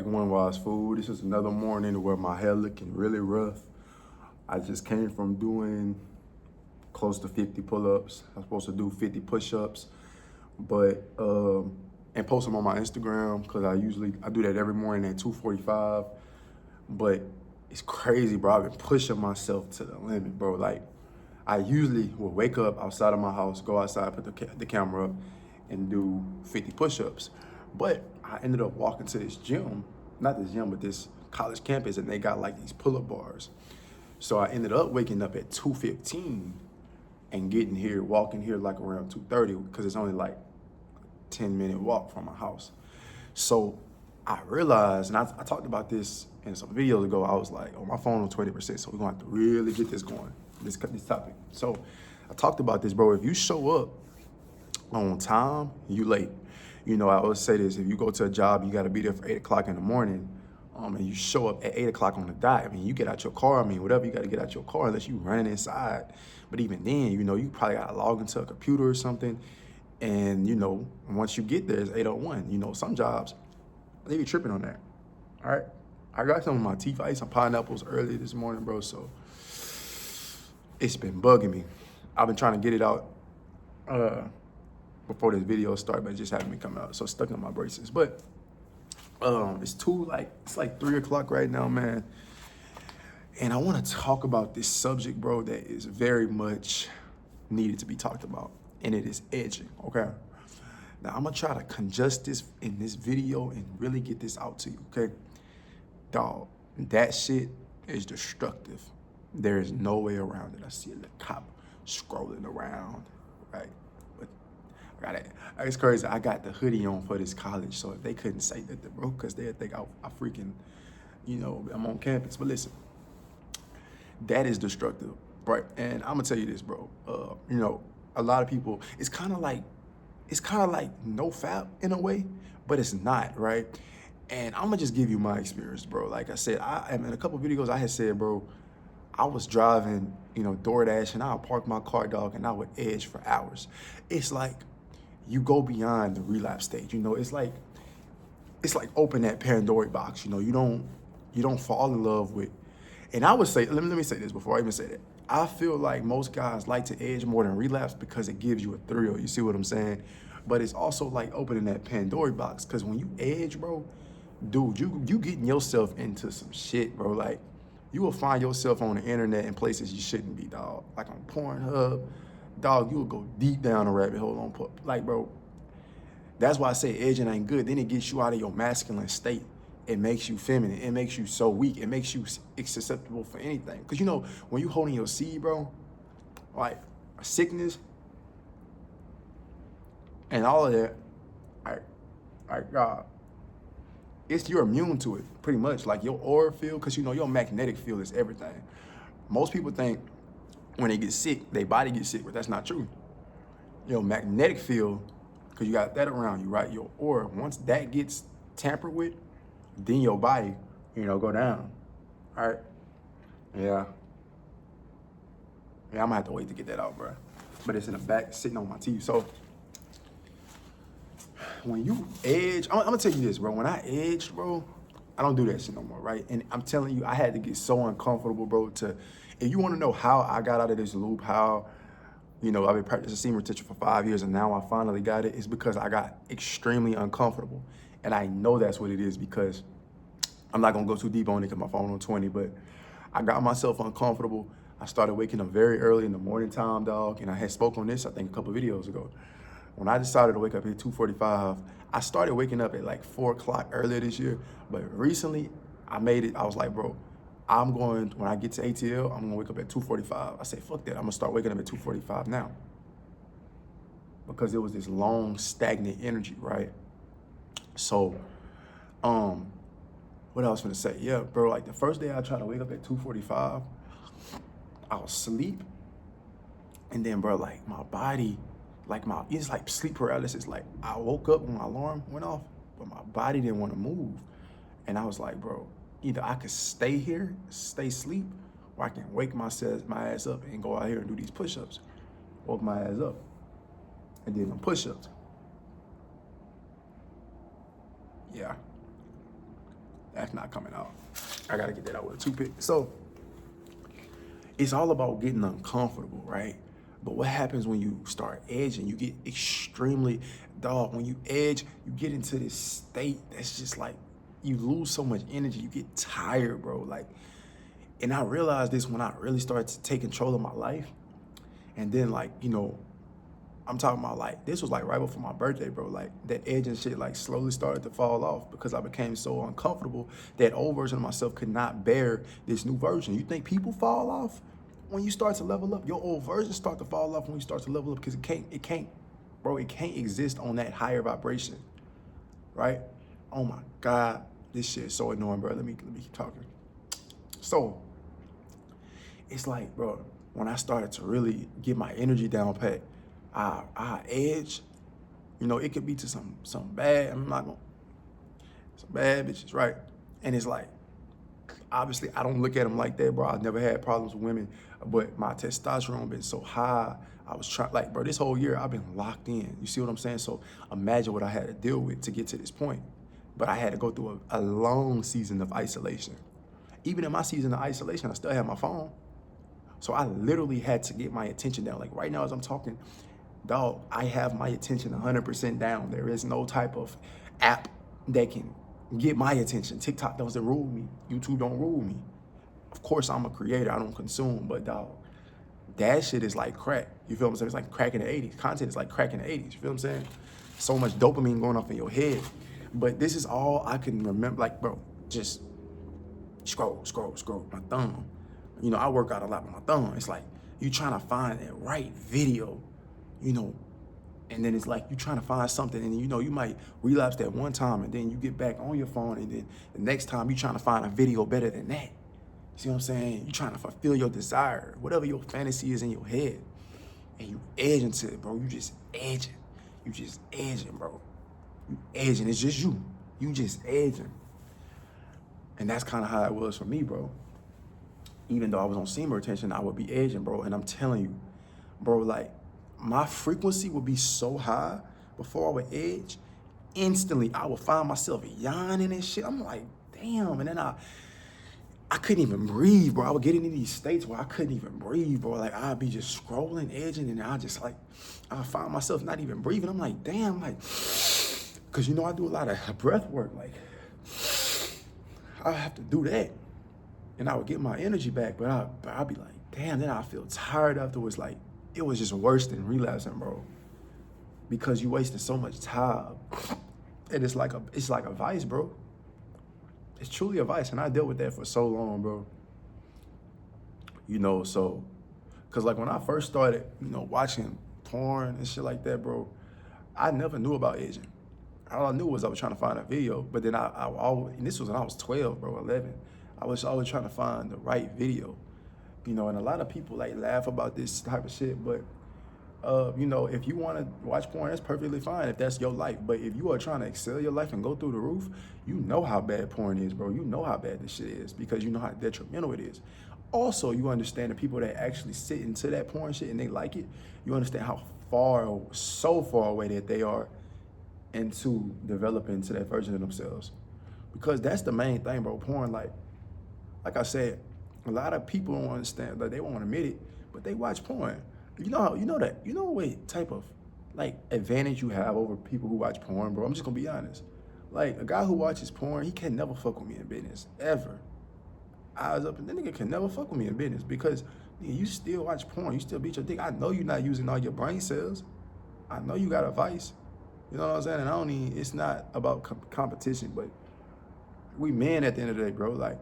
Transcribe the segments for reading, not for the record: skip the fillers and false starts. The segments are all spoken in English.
One was food. This is another morning where my hair looking really rough. I just came from doing close to 50 pull-ups. I'm supposed to do 50 push-ups, but and post them on my Instagram because I do that every morning at 2:45. But it's crazy, bro. I've been pushing myself to the limit, bro. Like I usually will wake up outside of my house, go outside, put the camera up, and do 50 push-ups. But I ended up walking to this gym, not this gym, but this college campus, and they got like these pull-up bars. So I ended up waking up at 2:15 and getting here, walking here like around 2:30 because it's only like 10-minute walk from my house. So I realized, and I talked about this in some videos ago, I was like, oh, my phone on 20%, so we're gonna have to really get this going, this topic. So I talked about this, bro. If you show up on time, you late. You know, I always say this, if you go to a job, you gotta be there for 8 o'clock in the morning, and you show up at 8 o'clock on the dot. I mean, you get out your car, whatever, you gotta get out your car unless you running inside. But even then, you know, you probably gotta log into a computer or something. And, you know, once you get there, it's 8:01. You know, some jobs, they be tripping on that. All right. I got some of my teeth. I ate some pineapples early this morning, bro. So it's been bugging me. I've been trying to get it out before this video started, but it just haven't been coming out. So stuck in my braces. But it's like 3 o'clock right now, man. And I want to talk about this subject, bro, that is very much needed to be talked about. And it is edging, okay? Now, I'm going to try to conjust this in this video and really get this out to you, okay? Dog, that shit is destructive. There is no way around it. I see the cop scrolling around, right? But I got it. It's crazy. I got the hoodie on for this college, so if they couldn't say that, bro, because they'd think I freaking, you know, I'm on campus. But listen, that is destructive, right? And I'm going to tell you this, bro. You know, a lot of people, it's kind of like no fap in a way, but it's not, right? And I'm gonna just give you my experience, bro. Like I said, in a couple videos I had said, bro, I was driving, you know, DoorDash, and I would park my car, dog, and I would edge for hours. It's like you go beyond the relapse stage, you know. It's like open that Pandora box, you know. You don't fall in love with. And I would say, let me say this before I even say that. I feel like most guys like to edge more than relapse because it gives you a thrill. You see what I'm saying? But it's also like opening that Pandora box, because when you edge, bro, dude, you getting yourself into some shit, bro. Like, you will find yourself on the internet in places you shouldn't be, dog. Like on Pornhub, dog, you will go deep down a rabbit hole on, like, bro. That's why I say edging ain't good. Then it gets you out of your masculine state. It makes you feminine. It makes you so weak. It makes you susceptible for anything. Because, you know, when you holding your seed, bro, like a sickness and all of that, you're immune to it, pretty much. Like your aura field, because, you know, your magnetic field is everything. Most people think when they get sick, their body gets sick, but that's not true. Your magnetic field, because you got that around you, right? Your aura, once that gets tampered with, then your body, you know, go down. All right? Yeah. Yeah, I'm gonna have to wait to get that out, bro. But it's in the back, sitting on my teeth. So when you edge, I'm gonna tell you this, bro. When I edge, bro, I don't do that shit no more, right? And I'm telling you, I had to get so uncomfortable, bro, if you wanna know how I got out of this loop, how, you know, I've been practicing semen retention for 5 years and now I finally got it, it's because I got extremely uncomfortable. And I know that's what it is, because I'm not gonna go too deep on it because my phone on 20, but I got myself uncomfortable. I started waking up very early in the morning time, dog, and I had spoke on this, I think, a couple videos ago. When I decided to wake up at 2:45, I started waking up at like 4 o'clock earlier this year, but recently I made it. I was like, bro, when I get to ATL, I'm gonna wake up at 2:45. I said, fuck that, I'm gonna start waking up at 2:45 now. Because it was this long, stagnant energy, right? So, what I was gonna say, yeah, bro, like the first day I tried to wake up at 2:45, I was asleep. And then, bro, like my body, it's like sleep paralysis. Like I woke up when my alarm went off, but my body didn't want to move. And I was like, bro, either I could stay here, stay asleep, or I can wake my ass up and go out here and do these push-ups. Woke my ass up and did them push-ups. Yeah. That's not coming out. I gotta get that out with a toothpick. So it's all about getting uncomfortable, right? But what happens when you start edging? You get extremely, dog, when you edge, you get into this state that's just like, you lose so much energy, you get tired, bro. Like, and I realized this when I really started to take control of my life. And then like, you know, I'm talking about like, this was like right before my birthday, bro. Like that edge and shit like slowly started to fall off because I became so uncomfortable that old version of myself could not bear this new version. You think people fall off when you start to level up? Your old version start to fall off when you start to level up because it can't, bro, it can't exist on that higher vibration, right? Oh my God, this shit is so annoying, bro. Let me keep talking. So it's like, bro, when I started to really get my energy down pat, I edge, you know, it could be to some bad, I'm not gonna, some bad bitches, right? And it's like, obviously I don't look at them like that, bro. I've never had problems with women, but my testosterone been so high. I was trying, like, bro, this whole year I've been locked in. You see what I'm saying? So imagine what I had to deal with to get to this point. But I had to go through a long season of isolation. Even in my season of isolation, I still had my phone. So I literally had to get my attention down. Like right now as I'm talking, dog, I have my attention 100% down. There is no type of app that can get my attention. TikTok doesn't rule me. YouTube don't rule me. Of course, I'm a creator. I don't consume, but dog, that shit is like crack. You feel what I'm saying? It's like crack in the 80s. Content is like crack in the 80s. You feel what I'm saying? So much dopamine going off in your head. But this is all I can remember. Like, bro, just scroll, my thumb. You know, I work out a lot with my thumb. It's like you trying to find that right video, you know, and then it's like you trying to find something and, you know, you might relapse that one time and then you get back on your phone and then the next time you trying to find a video better than that. You see what I'm saying? You trying to fulfill your desire, whatever your fantasy is in your head, and you edge into it, bro. You just edging. You just edging, bro. You edging. It's just you. You just edging. And that's kind of how it was for me, bro. Even though I was on semen retention, I would be edging, bro. And I'm telling you, bro, like my frequency would be so high before I would edge. Instantly, I would find myself yawning and shit. I'm like, damn. And then I couldn't even breathe, bro. I would get into these states where I couldn't even breathe, bro. Like I'd be just scrolling, edging, and I just like, I find myself not even breathing. I'm like, damn, like, cause you know, I do a lot of breath work. Like I have to do that. And I would get my energy back, but I'd be like, damn, then I feel tired afterwards. Like, it was just worse than relapsing, bro. Because you wasted so much time. And it's like a vice, bro. It's truly a vice. And I dealt with that for so long, bro. You know, so, cause like when I first started, you know, watching porn and shit like that, bro, I never knew about edging. All I knew was I was trying to find a video, but then I always, and this was when I was 12, bro, 11. I was always trying to find the right video, you know, and a lot of people like laugh about this type of shit, but, you know, if you want to watch porn, that's perfectly fine if that's your life. But if you are trying to excel your life and go through the roof, you know how bad porn is, bro. You know how bad this shit is because you know how detrimental it is. Also, you understand the people that actually sit into that porn shit and they like it, you understand how so far away that they are into developing to that version of themselves. Because that's the main thing, bro. Porn, like I said, a lot of people don't understand, like they won't admit it, but they watch porn. You know what type of like advantage you have over people who watch porn, bro. I'm just gonna be honest. Like a guy who watches porn, he can never fuck with me in business, ever. Eyes up, and that nigga can never fuck with me in business because nigga, you still watch porn, you still beat your dick. I know you're not using all your brain cells. I know you got a vice. You know what I'm saying? And it's not about competition, but we men at the end of the day, bro. Like,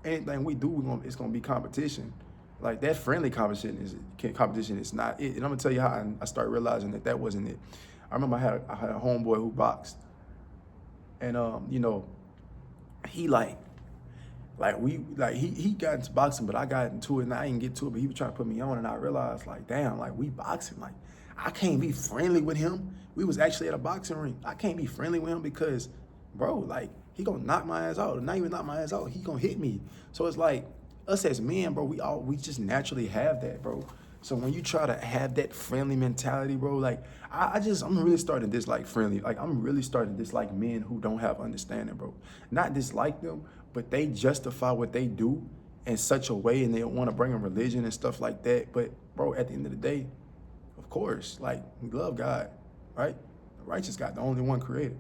anything we do, it's gonna be competition. Like that friendly competition is not it. And I'm gonna tell you how I started realizing that wasn't it. I remember I had a homeboy who boxed, and you know, he he got into boxing, but I got into it and I didn't get to it. But he was trying to put me on, and I realized like, damn, like we boxing, like I can't be friendly with him. We was actually at a boxing ring. I can't be friendly with him because, bro, like. He gonna knock my ass out. Not even knock my ass out. He gonna hit me. So it's like us as men, bro. We just naturally have that, bro. So when you try to have that friendly mentality, bro, like I'm really starting to dislike friendly. Like I'm really starting to dislike men who don't have understanding, bro. Not dislike them, but they justify what they do in such a way, and they want to bring in religion and stuff like that. But bro, at the end of the day, of course, like we love God, right? The righteous God, the only one created.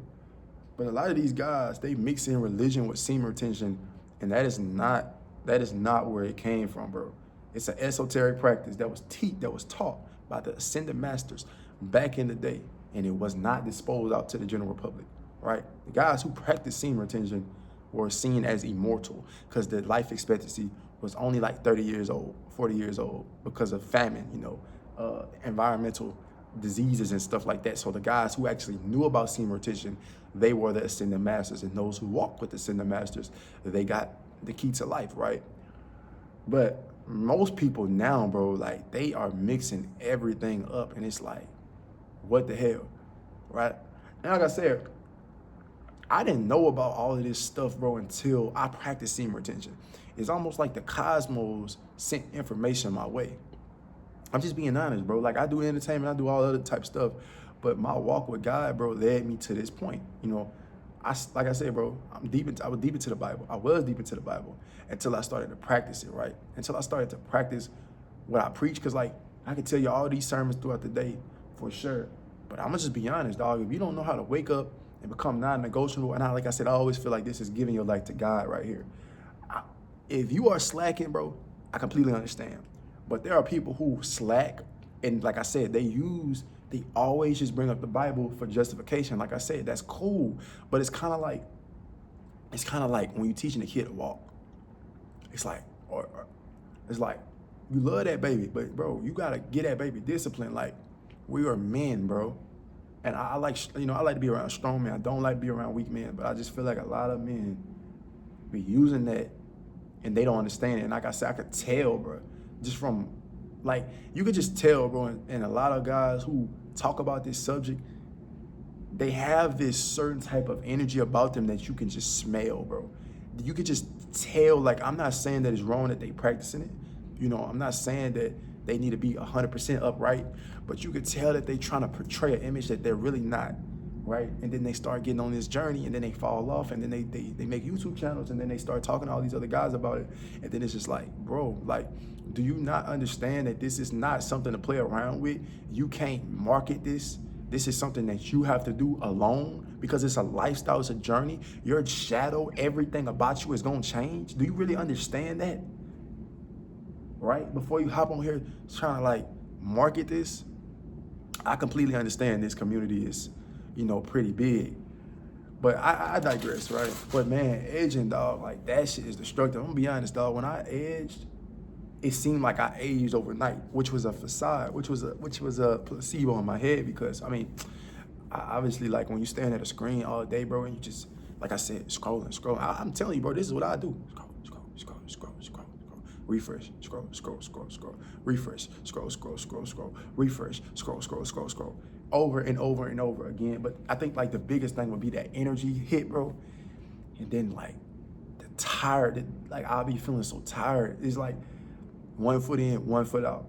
But a lot of these guys, they mix in religion with semen retention, and that is not where it came from, bro. It's an esoteric practice that was taught by the ascended masters back in the day, and it was not disposed out to the general public, right? The guys who practiced semen retention were seen as immortal because the life expectancy was only like 30 years old, 40 years old because of famine, environmental diseases and stuff like that. So the guys who actually knew about semen retention, they were the ascended masters, and those who walked with the ascended masters, they got the key to life, right? But most people now, bro, like they are mixing everything up, and it's like, what the hell, right? And like I said, I didn't know about all of this stuff, bro, until I practiced semen retention. It's almost like the cosmos sent information my way. I'm just being honest, bro. Like I do entertainment, I do all other type stuff, but my walk with God, bro, led me to this point. Like I said, bro, I was deep into the Bible. I was deep into the Bible until I started to practice it, right? Until I started to practice what I preach, because like I can tell you all these sermons throughout the day for sure. But I'm gonna just be honest, dog. If you don't know how to wake up and become non-negotiable, and like I said, I always feel like this is giving your life to God right here. If you are slacking, bro, I completely understand. But there are people who slack, and like I said, they always just bring up the Bible for justification. Like I said, that's cool, but it's kind of like when you're teaching a kid to walk. It's like, or it's like you love that baby, but bro, you gotta get that baby disciplined. Like we are men, bro, and I like to be around strong men. I don't like to be around weak men, but I just feel like a lot of men be using that, and they don't understand it. And like I said, I could tell, bro. Just from, like, you could just tell, bro, and a lot of guys who talk about this subject, they have this certain type of energy about them that you can just smell, bro. You could just tell, like, I'm not saying that it's wrong that they practicing it. I'm not saying that they need to be 100% upright, but you could tell that they trying to portray an image that they're really not, right? And then they start getting on this journey, and then they fall off, and then they make YouTube channels, and then they start talking to all these other guys about it, and then it's just like, bro, like, do you not understand that this is not something to play around with? You can't market this. This is something that you have to do alone because it's a lifestyle, it's a journey. Your shadow, everything about you is gonna change. Do you really understand that? Right? Before you hop on here trying to like market this, I completely understand this community is, pretty big. But I digress, right? But man, edging, dog, like that shit is destructive. I'm gonna be honest, dog. When I edged, it seemed like I aged overnight, which was a facade, which was a placebo in my head, because I obviously, like when you stand at a screen all day, bro, and you just, like I said, scrolling. I'm telling you, bro, this is what I do. Scroll. Refresh, scroll, refresh, scroll, refresh, scroll, over and over and over again. But I think like the biggest thing would be that energy hit, bro. And then like the tired, like I'll be feeling so tired. It's like 1 foot in, 1 foot out.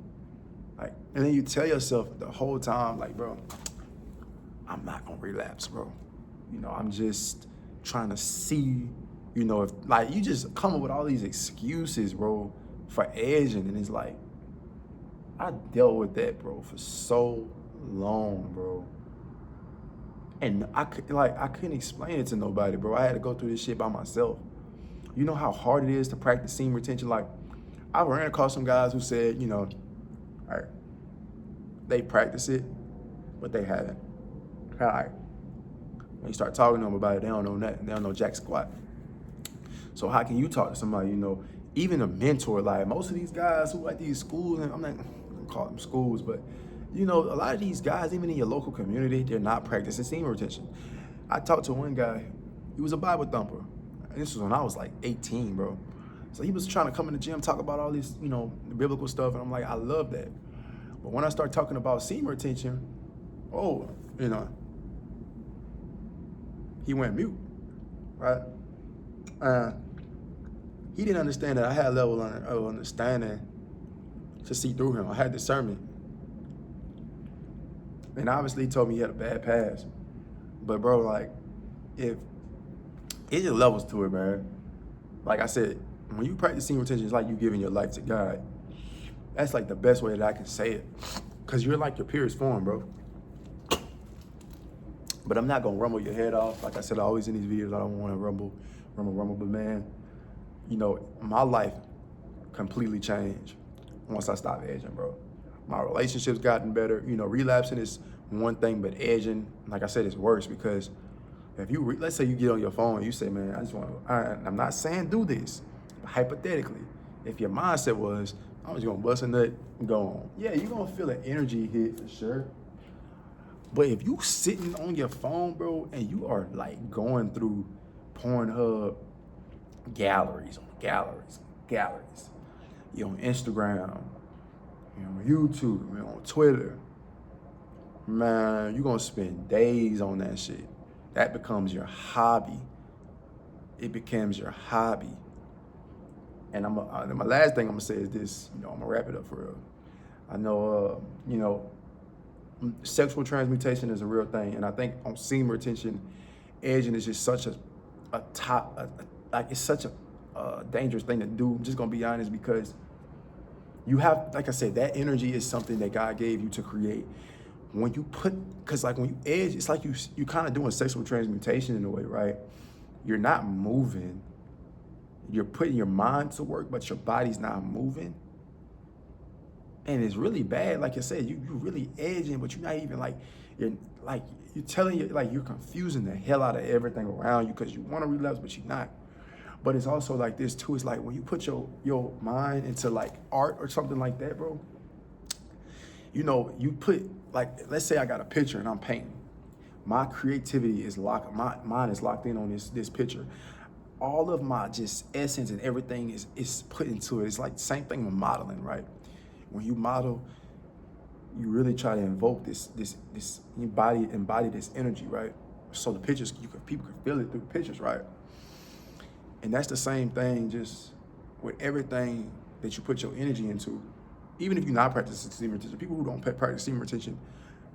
Like, and then you tell yourself the whole time, like, bro, I'm not gonna relapse, bro. I'm just trying to see, if like you just come up with all these excuses, bro, for edging. And it's like, I dealt with that, bro, for so long, bro. And I couldn't explain it to nobody, bro. I had to go through this shit by myself. You know how hard it is to practice semen retention? Like, I ran across some guys who said, they practice it, but they haven't. When you start talking to them about it, they don't know nothing. They don't know jack squat. So how can you talk to somebody, even a mentor? Like most of these guys who at these schools, and I'm not gonna call them schools, but a lot of these guys, even in your local community, they're not practicing semen retention. I talked to one guy, he was a Bible thumper. And this was when I was like 18, bro. So he was trying to come in the gym, talk about all this, the biblical stuff. And I'm like, I love that. But when I start talking about semen retention, he went mute, right? He didn't understand that I had a level of understanding to see through him. I had discernment. And obviously he told me he had a bad past. But bro, like, if it's just levels to it, man. Like I said, when you practice semen retention, it's like you giving your life to God. That's like the best way that I can say it. Cause you're like your purest form, bro. But I'm not gonna rumble your head off. Like I said, always in these videos, I don't wanna rumble. But man, you know, my life completely changed once I stopped edging, bro. My relationships gotten better. You know, relapsing is one thing, but edging, like I said, is worse because if you, let's say you get on your phone and you say, man, I just want to, I'm not saying do this, but hypothetically, if your mindset was, I'm just gonna bust a nut and go on. Yeah, you're gonna feel an energy hit for sure. But if you sitting on your phone, bro, and you are like going through Pornhub galleries, you're on Instagram, you're on YouTube, you're on Twitter, man, you're gonna spend days on that shit. That becomes your hobby. It becomes your hobby. And my last thing I'm gonna say is this, you know, I'm gonna wrap it up for real. I know, you know, sexual transmutation is a real thing. And I think on semen retention, edging is just such it's such a dangerous thing to do. I'm just gonna be honest because you have, like I said, that energy is something that God gave you to create. When you cause like when you edge, it's like you kind of doing sexual transmutation in a way, right? You're not moving. You're putting your mind to work, but your body's not moving. And it's really bad. Like I said, you really edging, but you're not even you're telling you, like you're confusing the hell out of everything around you because you want to relapse, but you're not. But it's also like this too. It's like when you put your mind into like art or something like that, bro, you know, you put, like, let's say I got a picture and I'm painting. My creativity is locked, my mind is locked in on this picture. All of my just essence and everything is put into it. It's like the same thing with modeling, right? When you model, you really try to invoke this embody this energy, right? So the pictures, people can feel it through the pictures, right? And that's the same thing just with everything that you put your energy into. Even if you're not practicing semen retention, people who don't practice semen retention,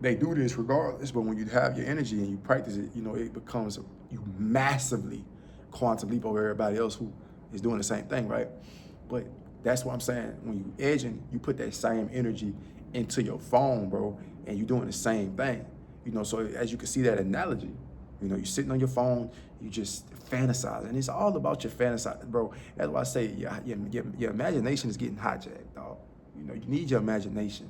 they do this regardless. But when you have your energy and you practice it, you know, it becomes, you massively quantum leap over everybody else who is doing the same thing, right? But that's what I'm saying. When you edging, you put that same energy into your phone, bro, and you're doing the same thing. You know, so as you can see that analogy, you know, you're sitting on your phone, you just fantasize, and it's all about your fantasize, bro. That's why I say your imagination is getting hijacked, dog. You know, you need your imagination.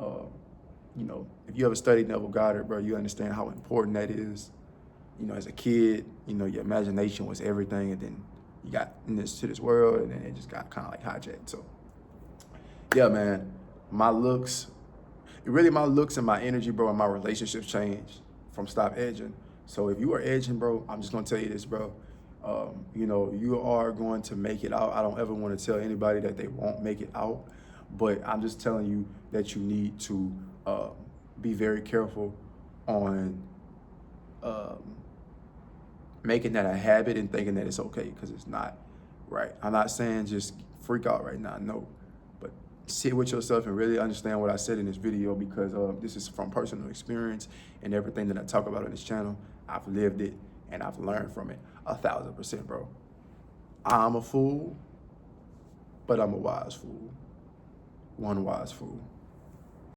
You know, if you ever studied Neville Goddard, bro, you understand how important that is. You know, as a kid, you know, your imagination was everything, and then you got to this world, and then it just got kind of like hijacked. So, yeah, man, my looks and my energy, bro, and my relationships changed from stop edging. So if you are edging, bro, I'm just gonna tell you this, bro. You know, you are going to make it out. I don't ever want to tell anybody that they won't make it out, but I'm just telling you that you need to be very careful on making that a habit and thinking that it's okay, because it's not, right? I'm not saying just freak out right now, no. But sit with yourself and really understand what I said in this video, because this is from personal experience, and everything that I talk about on this channel, I've lived it and I've learned from it 1,000%, bro. I'm a fool, but I'm a wise fool. One wise fool.